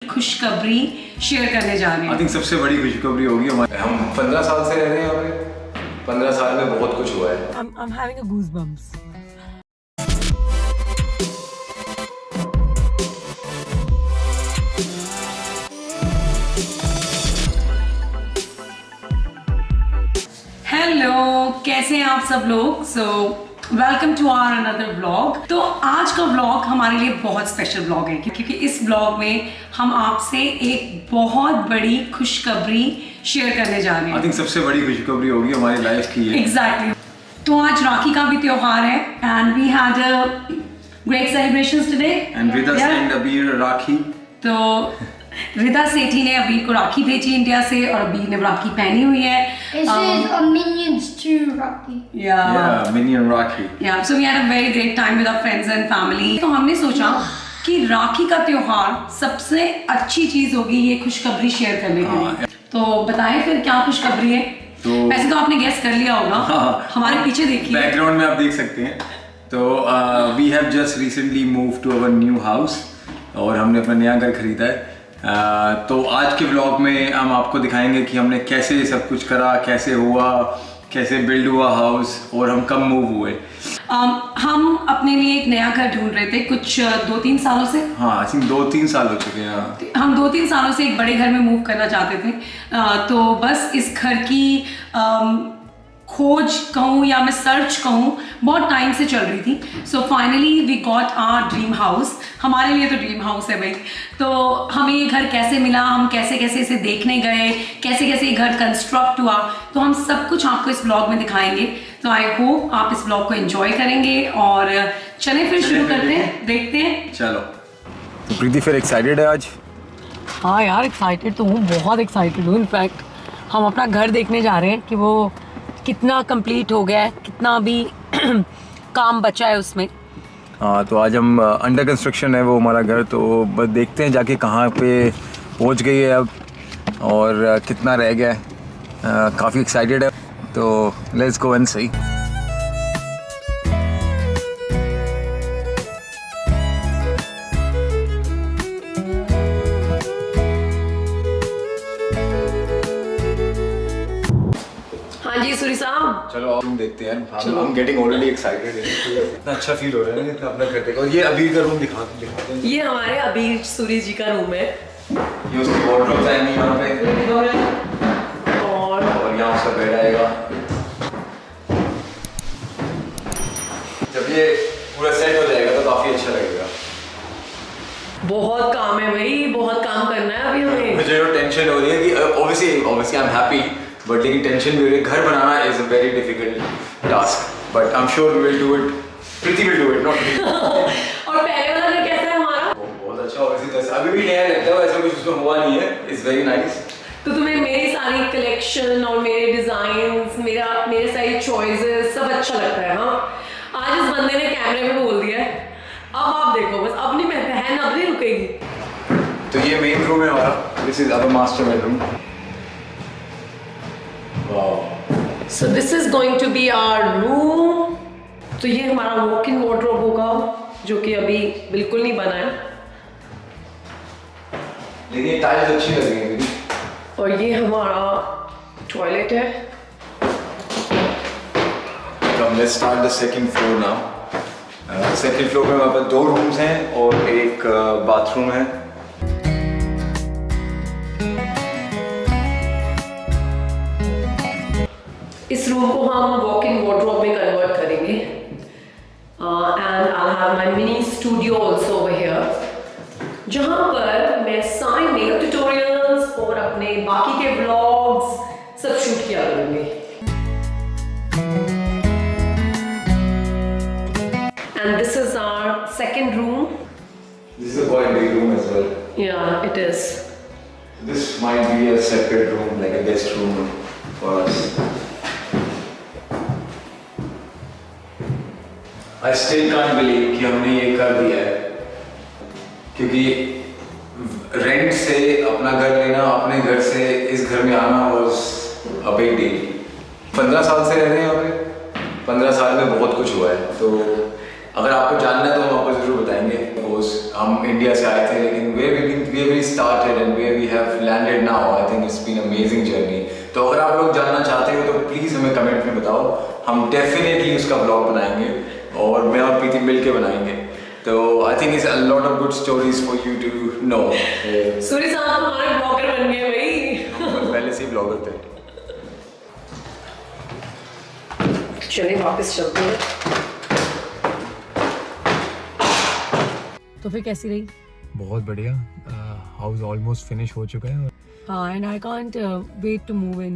खुशखबरी शेयर करने जा रहे हैं। आई थिंक सबसे बड़ी खुशखबरी होगी हमारे, हम 15 साल से रह रहे हैं यहाँ पे। 15 साल में बहुत कुछ हुआ है। I'm having a goosebumps. Hello, कैसे हैं आप सब लोग? Welcome to our another vlog. तो आज का व्लॉग हमारे लिए बहुत स्पेशल व्लॉग है क्योंकि इस व्लॉग में हम आपसे एक बहुत बड़ी खुशखबरी शेयर करने जा रहे हैं। आई थिंक सबसे बड़ी खुशखबरी होगी हमारी लाइफ की है। एग्जैक्टली। तो आज राखी का भी त्योहार है and we had great celebrations today. And Rida send Abir rakhi. तो रिदा सेठी ने अबीर को राखी भेजी इंडिया से और अबीर ने राखी पहनी हुई है। This is a Minions 2 Rocky. Yeah, Minion Rakhi. Yeah, so we had a very great time with our friends and family. तो हमने सोचा कि राखी का त्योहार सबसे अच्छी चीज होगी ये खुशखबरी शेयर करने के लिए। तो बताएं फिर क्या खुशखबरी है? वैसे तो आपने गेस कर लिया होगा। हमारे पीछे देखिए, बैकग्राउंड में आप देख सकते हैं। तो we have just recently move to our new house और हमने अपना नया घर खरीदा है। तो आज के ब्लॉग में हम आपको दिखाएंगे कि हमने कैसे सब कुछ करा, कैसे हुआ, कैसे बिल्ड हुआ हाउस और हम कब मूव हुए। हम अपने लिए एक नया घर ढूंढ रहे थे कुछ 2-3 सालों से। हाँ, आई थिंक 2-3 साल हो चुके हैं। हम 2-3 सालों से एक बड़े घर में मूव करना चाहते थे। तो बस इस घर की खोज कहूँ या मैं सर्च कहूँ बहुत टाइम से चल रही थी। So finally we got our dream house. हमारे लिए तो ड्रीम हाउस है भाई। तो हमें ये घर कैसे मिला, हम कैसे कैसे इसे देखने गए, कैसे कैसे ये घर कंस्ट्रक्ट हुआ, तो हम सब कुछ आपको इस ब्लॉग में दिखाएंगे। तो आई होप आप इस ब्लॉग को एंजॉय करेंगे और चलें फिर शुरू करते हैं, देखते हैं। चलो। तो प्रीति फिर एक्साइटेड है आज? हाँ यार, एक्साइटेड तो हूँ, बहुत एक्साइटेड हूँ। इनफैक्ट हम अपना घर देखने जा रहे हैं कि वो कितना कंप्लीट हो गया है, कितना अभी काम बचा है उसमें। हाँ, तो आज हम अंडर कंस्ट्रक्शन है वो हमारा घर, तो बस देखते हैं जाके कहाँ पे पहुँच गई है अब और कितना रह गया है। काफ़ी एक्साइटेड है, तो लेट्स गो एंड सी। चलो रूम देखते हैं। I'm getting already excited। इतना अच्छा फील हो रहा है ना अपना घर देखो। ये अबीर का रूम दिखाते हैं। ये हमारे अबीर सूरी जी का रूम है। ये उसकी वार्डरोब आएंगी यहाँ पे और यहाँ उसका बेड आएगा। जब ये पूरा सेट हो जाएगा तो काफी अच्छा लगेगा। बहुत काम है भाई, बहुत काम करना है अभी हमें। मुझे टेंशन हो रही है कि obviously I'm happy, बट लेकिन टेंशन भी हो रही है। घर बनाना is a very difficult task, but I am sure we will do it. Preeti will do it, not me. और पहले वाला घर कैसा है हमारा? बहुत अच्छा। ऑब्वियसली तो अभी भी नया लगता है, ऐसा कुछ उसमें हुआ नहीं है। It's very nice. तो तुम्हें मेरी सारी कलेक्शन और मेरे डिजाइन्स, मेरे सारी चॉइसेस सब अच्छा लगता है। हाँ, आज इस बंदे ने कैमरे में बोल दिया है। अब आप देखो बस, अपनी बहन अब नहीं रुकेगी। तो ये मेन रूम है हमारा। This is our master bedroom. So this is going to be our room. तो ये हमारा वॉक इन वार्डरोब होगा जो कि अभी बिल्कुल नहीं बना है, लेकिन टाइल्स अच्छी लग रही हैं। और ये हमारा टॉयलेट है। तो let's start the second floor now. Second floor में हमारे पास 2 रूम्स हैं और एक बाथरूम है। इस रूम को हम वॉक इन वार्डरोब में कन्वर्ट करेंगे and I have my mini studio also over here, जहां पर मैं सारे मेकअप ट्यूटोरियल्स और अपने बाकी के व्लॉग्स सब शूट किया करूंगी। And this is our second room. This is a quite big room as well. Yeah, it is. This might be a separate room, like a guest room for us. I still can't believe कि हमने ये कर दिया है, क्योंकि rent से अपना घर लेना, अपने घर से इस घर में आना was a big deal। 15 साल से रह रहे हैं यहाँ पे। 15 साल में बहुत कुछ हुआ है, तो अगर आपको जानना है तो हम आपको जरूर बताएंगे। course. हम इंडिया से आए थे, लेकिन where we started and where we have landed now, I think it's been amazing journey. तो अगर आप लोग जानना चाहते हो तो प्लीज़ हमें कमेंट में बताओ, हम डेफिनेटली उसका ब्लॉग बनाएंगे और मैं और प्रीति मिल के बनाएंगे. तो I think it's a lot of good stories for you to know. सूर्य साहब हमारे ब्लॉगर बन गए भाई. हम पहले से ही ब्लॉगर थे. चलिए वापस चलते हैं. तो फिर कैसी रही? बहुत बढ़िया. हाउस ऑलमोस्ट फिनिश हो चुका है. हाँ, and I can't wait to move in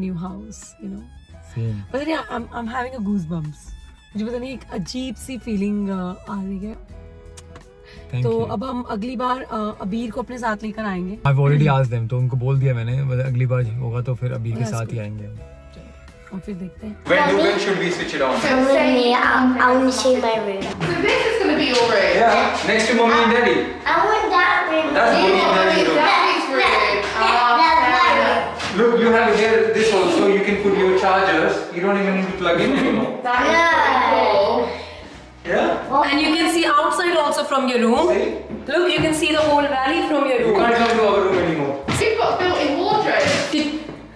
new house, you know. Same. But yeah, I'm having a goosebumps. मुझे पता नहीं, एक अजीब सी फीलिंग आ रही है. Thank तो you. अब हम अगली बार अबीर को अपने साथ लेकर आएंगे. I've already asked them, तो उनको बोल दिया मैंने. अगली बार होगा तो फिर अभी के That's साथ good. ही आएंगे. और फिर देखते हैं. When should we switch it on? I want to see my room. So this is going to be your room. Yeah, next to mommy and daddy. I want that room. That's You mommy and want daddy's room. Daddy's room. That's my fair room. enough. Look, you have here this also. You can put your chargers. You don't even need to plug in anymore. That is pretty cool. Yeah. And you can see outside also from your room. See? Look, you can see the whole valley from your You room. can't come to our room anymore. So you've got a built-in wardrobe.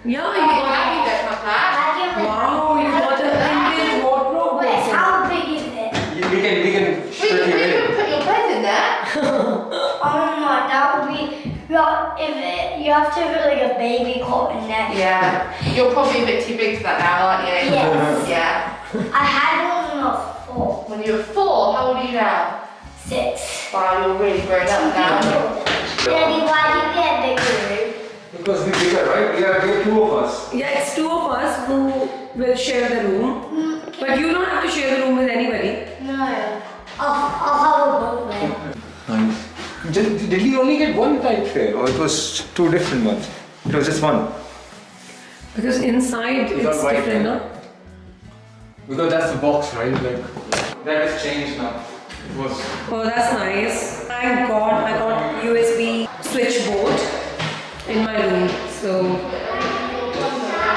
Yeah, Oh, you you got. don't have that. Wow, you got an Indian wardrobe. Wait, also. how big is it? We can We strip can, you we in. can put your bed in there. Oh my, that would be. You have to put like a baby cot in there. Yeah. You're probably a bit too big for that now, aren't you? Yes. Yeah. I had one when I was 4, When you were 4, how old are you now? 6. Wow, you're really grown up now. Daddy, why did you get a bigger room? Because we're bigger, right? We are two of us. Yeah, it's two of us who will share the room. But you don't have to share the room with anybody. No. I'll have a bunk bed. Nice. Did you only get one type share, or it was two different ones? It was just one. Because inside It's all it's white, different, right? no? Because that's the box, right? Like that has changed now. It was. Oh, that's nice. Thank God I got USB switchboard in my room. So,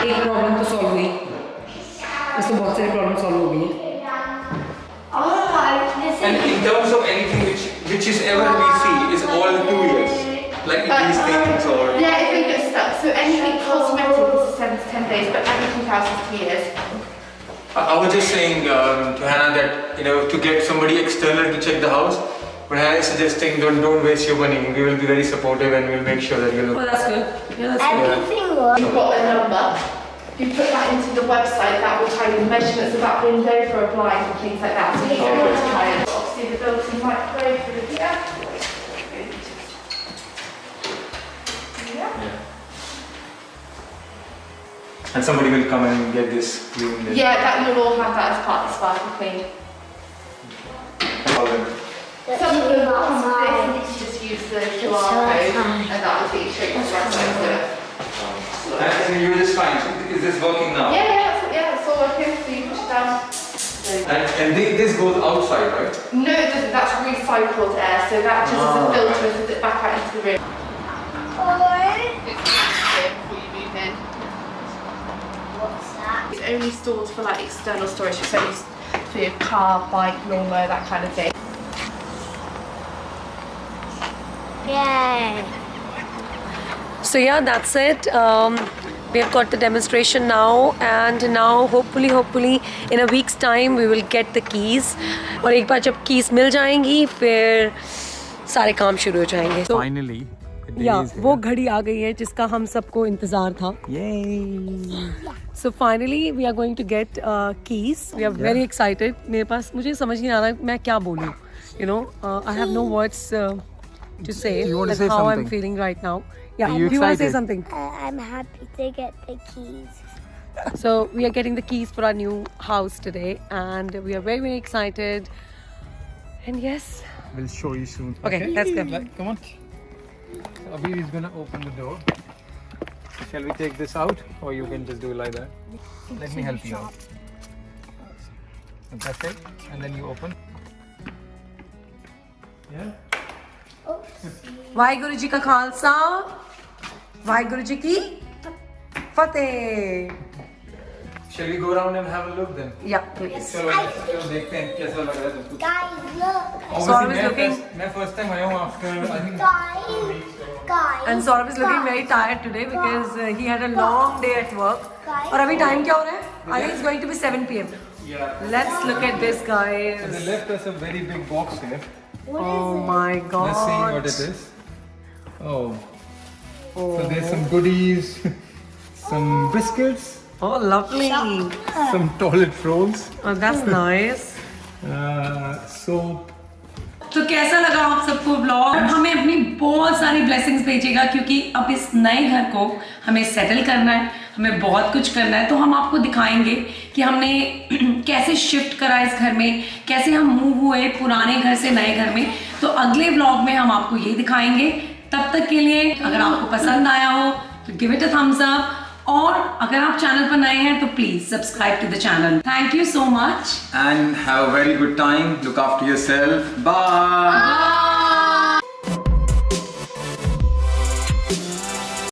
एक problem तो solve हुई. इसको बहुत सारी problem solve हो गई. Oh my, this And is. in terms of anything which is ever we see is all 2 years. Like these things or. Yeah, if it gets stuck. So anything cosmetic is 7 to 10 days, but everything else is 2 years. I was just saying to Hannah that to get somebody external to check the house, but Hannah is suggesting don't waste your money. We will be very supportive and we'll make sure that you Oh, look. that's good. Yeah, that's good. Everything was. You've got a number. If you put that into the website, that will tell you the measurements of that window for a blind and things like that. So you can always try and obviously the built-in microwave through here. Yeah. And somebody will come and get this cleaned. Yeah, that you'll all have that as part of the sparkle clean. Some of them are this, just use the QR code and that will take you straight to the website. And you're just fine. Is this working now? Yeah, it's all working. So you push it down. And this goes outside, right? No, it doesn't. That's recycled air, so that just is a filter and sends it back out into the room. It's for you move in. What's that? It's only stored for like external storage, so it's for your car, bike, lawnmower, that kind of thing. Yay. So yeah, that's it. We have got the demonstration now, and now hopefully in a week's time we will get the keys. और एक बार जब keys मिल जाएंगी फिर सारे काम शुरू हो जाएंगे. So Finally. yeah, वो घड़ी आ गई है जिसका हम सबको इंतजार था. Yay! So finally we are going to get keys. We are very excited. मेरे पास मुझे समझ नहीं आ रहा मैं क्या बोलूँ. I have no words to say. You want to That's say how I'm something? feeling right now. Yeah, Are you do you want to say excited? something? I'm happy to get the keys. So we are getting the keys for our new house today, and we are very excited. And yes, We'll show you soon. Okay, let's go. Come on. Abhi is gonna open the door. Shall we take this out, or you can just do it like that? Let me help you out. That's it, and then you open. Yeah. Waheguru ji का खालसा, वाहिगुरु जी की फतेह. Shall we go around and have a look then? Yeah, please. चलो देखते हैं कैसा लग रहा है सब कुछ। Guys, look. Saurabh is looking- मैं first time आया हूँ after I think Guys. And Saurabh is looking very tired today because he had a long day at work. Guys. और अभी टाइम क्या हो रहा है? I think it's going to be 7 p.m. yeah. Let's look at this, So they guys. left us a very big box here. Oh my God. Let's see what it is. Oh. So there's some goodies, some biscuits, Oh, lovely. some toilet rolls, Oh, that's nice. soap. तो कैसा लगा आप सबको vlog? हमें अपनी बहुत सारी blessings भेजिएगा क्योंकि अब इस नए घर को हमें सेटल करना है, हमें बहुत कुछ करना है। तो हम आपको दिखाएंगे कि हमने कैसे शिफ्ट करा इस घर में, कैसे हम मूव हुए पुराने घर से नए घर में। तो अगले व्लॉग में हम आपको ये दिखाएंगे। तब तक के लिए अगर आपको पसंद आया हो तो give it a thumbs up, और अगर आप चैनल पर नए हैं तो please subscribe to the channel. Thank you so much And have a very good time. Look after yourself. Bye.